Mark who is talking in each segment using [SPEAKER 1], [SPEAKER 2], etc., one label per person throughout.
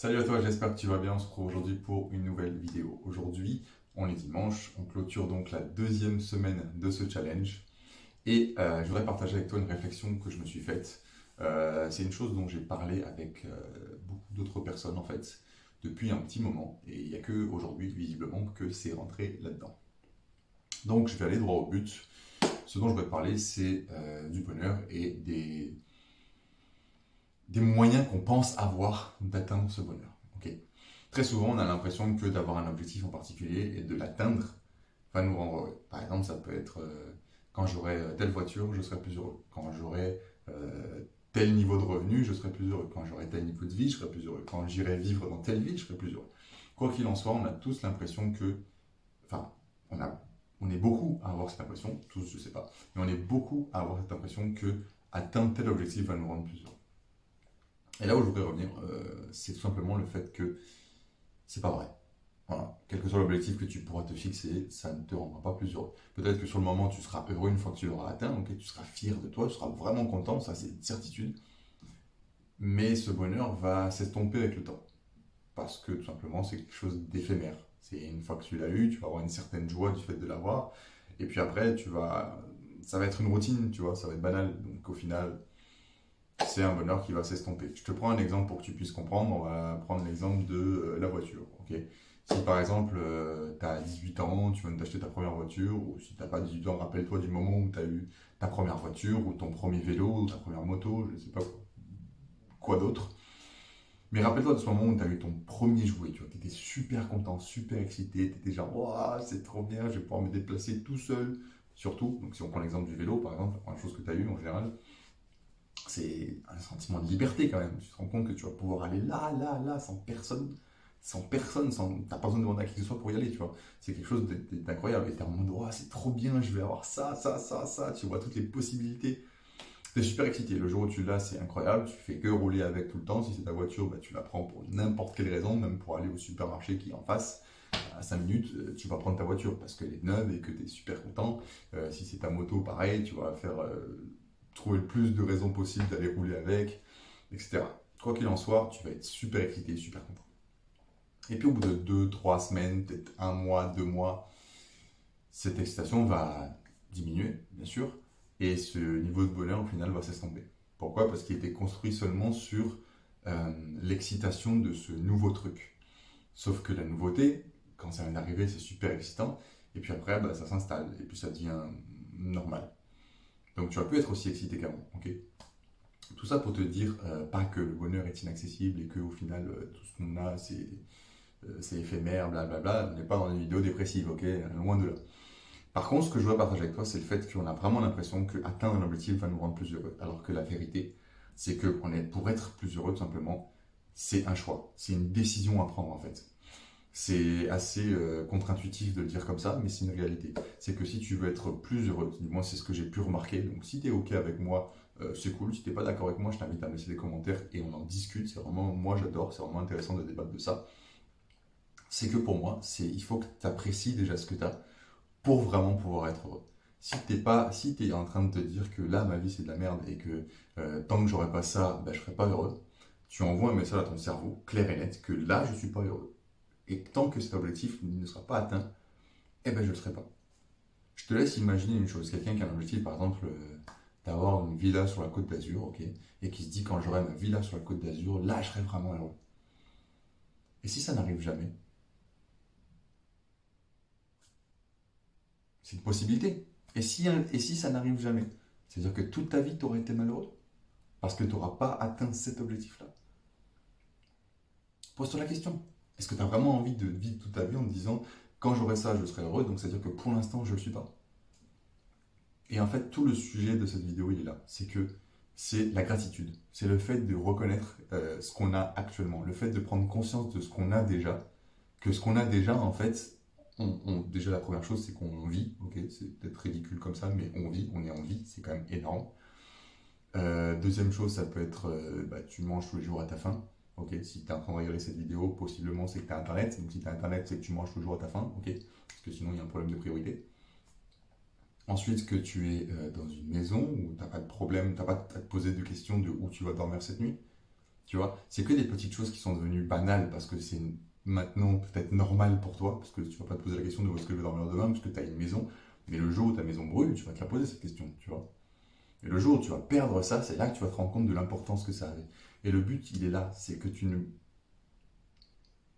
[SPEAKER 1] Salut à toi, j'espère que tu vas bien. On se retrouve aujourd'hui pour une nouvelle vidéo. Aujourd'hui, on est dimanche, on clôture donc la deuxième semaine de ce challenge. Et je voudrais partager avec toi une réflexion que je me suis faite. C'est une chose dont j'ai parlé avec beaucoup d'autres personnes en fait depuis un petit moment. Et il n'y a que aujourd'hui, visiblement, que c'est rentré là-dedans. Donc je vais aller droit au but. Ce dont je voudrais te parler, c'est du bonheur et des moyens qu'on pense avoir d'atteindre ce bonheur. Ok. Très souvent, on a l'impression que d'avoir un objectif en particulier et de l'atteindre va nous rendre heureux. Par exemple, ça peut être quand j'aurai telle voiture, je serai plus heureux. Quand j'aurai tel niveau de revenu, je serai plus heureux. Quand j'aurai tel niveau de vie, je serai plus heureux. Quand j'irai vivre dans telle ville, je serai plus heureux. Quoi qu'il en soit, on a tous l'impression que, enfin, on est beaucoup à avoir cette impression, tous je sais pas, mais on est beaucoup à avoir cette impression que atteindre tel objectif va nous rendre plus heureux. Et là où je voudrais revenir, c'est tout simplement le fait que c'est pas vrai. Voilà. Quel que soit l'objectif que tu pourras te fixer, ça ne te rendra pas plus heureux. Peut-être que sur le moment, tu seras heureux une fois que tu l'auras atteint, ok, tu seras fier de toi, tu seras vraiment content, ça c'est une certitude. Mais ce bonheur va s'estomper avec le temps. Parce que tout simplement, c'est quelque chose d'éphémère. C'est une fois que tu l'as eu, tu vas avoir une certaine joie du fait de l'avoir. Et puis après, ça va être une routine, tu vois, ça va être banal. Donc au final, c'est un bonheur qui va s'estomper. Je te prends un exemple pour que tu puisses comprendre. On va prendre l'exemple de la voiture. Okay. Si par exemple, tu as 18 ans, tu viens d'acheter ta première voiture, ou si tu n'as pas 18 ans, rappelle-toi du moment où tu as eu ta première voiture, ou ton premier vélo, ou ta première moto, je ne sais pas quoi d'autre. Mais rappelle-toi de ce moment où tu as eu ton premier jouet. Tu étais super content, super excité, tu étais genre, waouh, c'est trop bien, je vais pouvoir me déplacer tout seul. Surtout, donc si on prend l'exemple du vélo, par exemple, la première chose que tu as eu en général, c'est un sentiment de liberté quand même. Tu te rends compte que tu vas pouvoir aller là, là, là, sans personne, t'as pas besoin de demander à qui que ce soit pour y aller, tu vois. C'est quelque chose d'incroyable. Et t'es en mode, oh, c'est trop bien, je vais avoir ça, ça, ça, ça. Tu vois toutes les possibilités. T'es super excité. Le jour où tu l'as, c'est incroyable. Tu fais que rouler avec tout le temps. Si c'est ta voiture, bah, tu la prends pour n'importe quelle raison, même pour aller au supermarché qui est en face. À 5 minutes, tu vas prendre ta voiture parce qu'elle est neuve et que tu es super content. Si c'est ta moto, pareil, tu vas faire trouver le plus de raisons possibles d'aller rouler avec, etc. Quoi qu'il en soit, tu vas être super excité, super content. Et puis au bout de 2, 3 semaines, peut-être un mois, 2 mois, cette excitation va diminuer, bien sûr, et ce niveau de bonheur au final va s'estomper. Pourquoi? Parce qu'il était construit seulement sur l'excitation de ce nouveau truc. Sauf que la nouveauté, quand ça vient d'arriver, c'est super excitant, et puis après, bah, ça s'installe, et puis ça devient normal. Donc tu vas plus être aussi excité qu'avant, ok? Tout ça pour te dire pas que le bonheur est inaccessible et qu'au final tout ce qu'on a c'est éphémère, blablabla. On n'est pas dans une vidéo dépressive, ok? Loin de là. Par contre, ce que je veux partager avec toi, c'est le fait qu'on a vraiment l'impression qu'atteindre un objectif va nous rendre plus heureux. Alors que la vérité, c'est que pour être plus heureux, tout simplement, c'est un choix. C'est une décision à prendre en fait. C'est assez contre-intuitif de le dire comme ça, mais c'est une réalité. C'est que si tu veux être plus heureux, du moins c'est ce que j'ai pu remarquer, donc si tu es OK avec moi, c'est cool. Si tu n'es pas d'accord avec moi, je t'invite à me laisser des commentaires et on en discute. C'est vraiment, moi j'adore, c'est vraiment intéressant de débattre de ça. C'est que pour moi, il faut que tu apprécies déjà ce que tu as pour vraiment pouvoir être heureux. Si t'es en train de te dire que là, ma vie c'est de la merde et que tant que j'aurai pas ça, ben, je serai pas heureux, tu envoies un message à ton cerveau, clair et net, que là, je suis pas heureux. Et tant que cet objectif ne sera pas atteint, eh ben je ne le serai pas. Je te laisse imaginer une chose, quelqu'un qui a un objectif, par exemple, d'avoir une villa sur la côte d'Azur, ok, et qui se dit quand j'aurai ma villa sur la côte d'Azur, là je serai vraiment heureux. Et si ça n'arrive jamais, c'est une possibilité. Et si ça n'arrive jamais, c'est-à-dire que toute ta vie tu aurais été malheureux parce que tu n'auras pas atteint cet objectif-là. Pose-toi la question. Est-ce que tu as vraiment envie de vivre toute ta vie en te disant quand j'aurai ça, je serai heureux, donc c'est-à-dire que pour l'instant, je ne le suis pas. Et en fait, tout le sujet de cette vidéo, il est là. C'est que c'est la gratitude. C'est le fait de reconnaître ce qu'on a actuellement. Le fait de prendre conscience de ce qu'on a déjà. Que ce qu'on a déjà, en fait, déjà la première chose, c'est qu'on vit. Ok, c'est peut-être ridicule comme ça, mais on vit, on est en vie. C'est quand même énorme. Deuxième chose, ça peut être, tu manges tous les jours à ta faim. Ok, si tu es en train de regarder cette vidéo, possiblement c'est que tu as Internet. Donc si tu as Internet, c'est que tu manges tous les jours à ta faim. Ok, parce que sinon il y a un problème de priorité. Ensuite, que tu es dans une maison où tu n'as pas de problème, tu n'as pas à te poser de questions de où tu vas dormir cette nuit. Tu vois, c'est que des petites choses qui sont devenues banales parce que c'est maintenant peut-être normal pour toi, parce que tu vas pas te poser la question de où est-ce que je vais dormir demain, parce que tu as une maison. Mais le jour où ta maison brûle, tu vas te la poser cette question, tu vois. Et le jour où tu vas perdre ça, c'est là que tu vas te rendre compte de l'importance que ça avait. Et le but, il est là, c'est que tu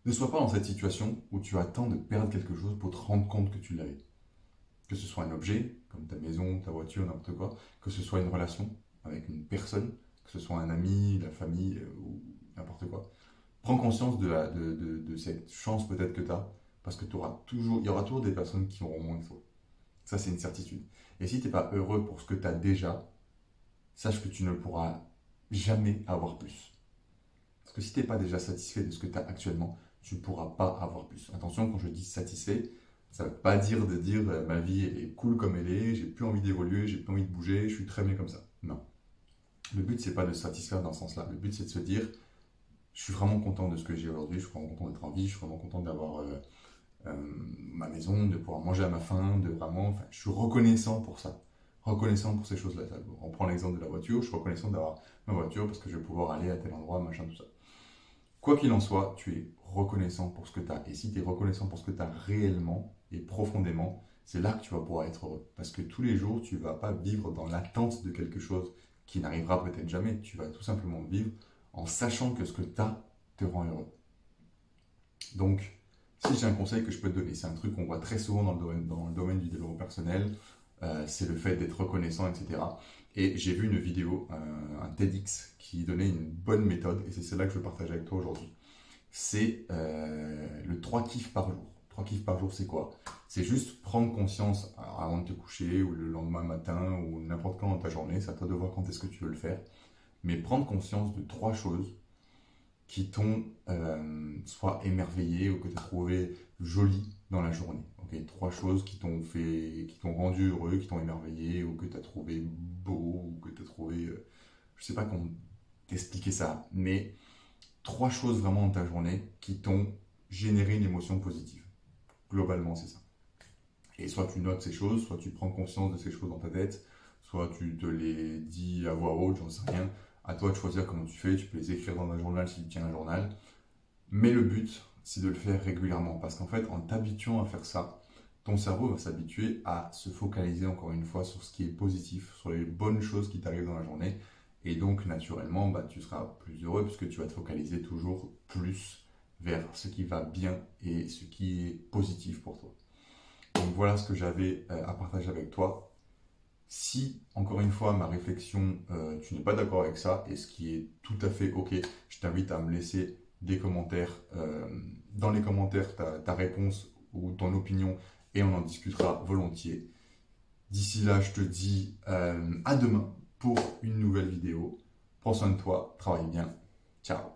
[SPEAKER 1] ne sois pas dans cette situation où tu attends de perdre quelque chose pour te rendre compte que tu l'avais. Que ce soit un objet, comme ta maison, ta voiture, n'importe quoi, que ce soit une relation avec une personne, que ce soit un ami, la famille ou n'importe quoi. Prends conscience de cette chance peut-être que tu as, parce que il y aura toujours des personnes qui auront moins que toi. Ça, c'est une certitude. Et si tu n'es pas heureux pour ce que tu as déjà, sache que tu ne pourras jamais avoir plus. Parce que si tu n'es pas déjà satisfait de ce que tu as actuellement, tu ne pourras pas avoir plus. Attention, quand je dis satisfait, ça ne veut pas dire de dire ma vie est cool comme elle est, j'ai plus envie d'évoluer, j'ai plus envie de bouger, je suis très bien comme ça. Non. Le but, c'est pas de se satisfaire dans ce sens-là. Le but, c'est de se dire je suis vraiment content de ce que j'ai aujourd'hui, je suis vraiment content d'être en vie, je suis vraiment content d'avoir ma maison, de pouvoir manger à ma faim, de vraiment. Enfin, je suis reconnaissant pour ça. Reconnaissant pour ces choses-là. On prend l'exemple de la voiture, je suis reconnaissant d'avoir ma voiture parce que je vais pouvoir aller à tel endroit, machin, tout ça. Quoi qu'il en soit, tu es reconnaissant pour ce que tu as. Et si tu es reconnaissant pour ce que tu as réellement et profondément, c'est là que tu vas pouvoir être heureux. Parce que tous les jours, tu ne vas pas vivre dans l'attente de quelque chose qui n'arrivera peut-être jamais. Tu vas tout simplement vivre en sachant que ce que tu as te rend heureux. Donc, si j'ai un conseil que je peux te donner, c'est un truc qu'on voit très souvent dans le domaine du développement personnel, c'est le fait d'être reconnaissant, etc. Et j'ai vu une vidéo, un TEDx, qui donnait une bonne méthode, et c'est celle-là que je veux partager avec toi aujourd'hui. C'est le 3 kiffs par jour. 3 kiffs par jour, c'est quoi? C'est juste prendre conscience avant de te coucher, ou le lendemain matin, ou n'importe quand dans ta journée, c'est à toi de voir quand est-ce que tu veux le faire, mais prendre conscience de 3 choses qui t'ont soit émerveillé ou que tu as trouvé joli dans la journée. Okay, 3 choses qui t'ont rendu heureux, qui t'ont émerveillé ou que tu as trouvé beau ou que tu as trouvé, je sais pas comment t'expliquer ça, mais 3 choses vraiment dans ta journée qui t'ont généré une émotion positive. Globalement, c'est ça. Et soit tu notes ces choses, soit tu prends conscience de ces choses dans ta tête, soit tu te les dis à voix haute, j'en sais rien. À toi de choisir comment tu fais, tu peux les écrire dans un journal si tu tiens un journal. Mais le but, c'est de le faire régulièrement. Parce qu'en fait, en t'habituant à faire ça, ton cerveau va s'habituer à se focaliser encore une fois sur ce qui est positif, sur les bonnes choses qui t'arrivent dans la journée. Et donc, naturellement, tu seras plus heureux puisque tu vas te focaliser toujours plus vers ce qui va bien et ce qui est positif pour toi. Donc voilà ce que j'avais à partager avec toi. Si, encore une fois, ma réflexion, tu n'es pas d'accord avec ça, et ce qui est tout à fait ok, je t'invite à me laisser des commentaires, dans les commentaires ta réponse ou ton opinion, et on en discutera volontiers. D'ici là, je te dis à demain pour une nouvelle vidéo. Prends soin de toi, travaille bien. Ciao.